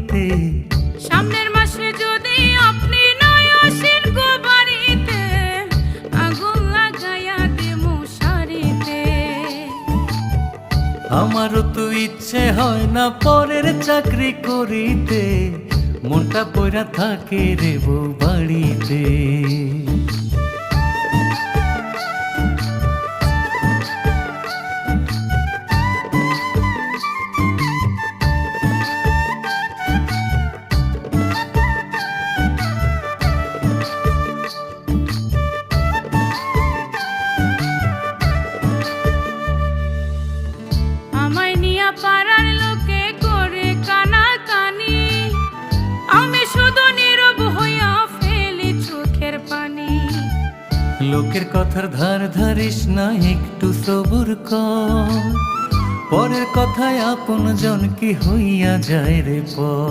বাড়িতে। সামনের মাসে যদি আপনি নাই আসেন গো বাড়িতে, আগুন লাগাইয়া দেবো শাড়িতে। আমারও তো ইচ্ছে হয় না পরের চাকরি করিতে, মনটা পইরা থাকে রে বউ বাড়িতে। আমায় নিয়া পাড়ার লোকে করে কানাকানি, আমি শুধু নীরব হইয়া ফেলি চোখের পানি। লোকের কথার ধার ধারিস না, একটু সবুর কর, পরের কথায় আপন জন কি হইয়া যায় রে পর।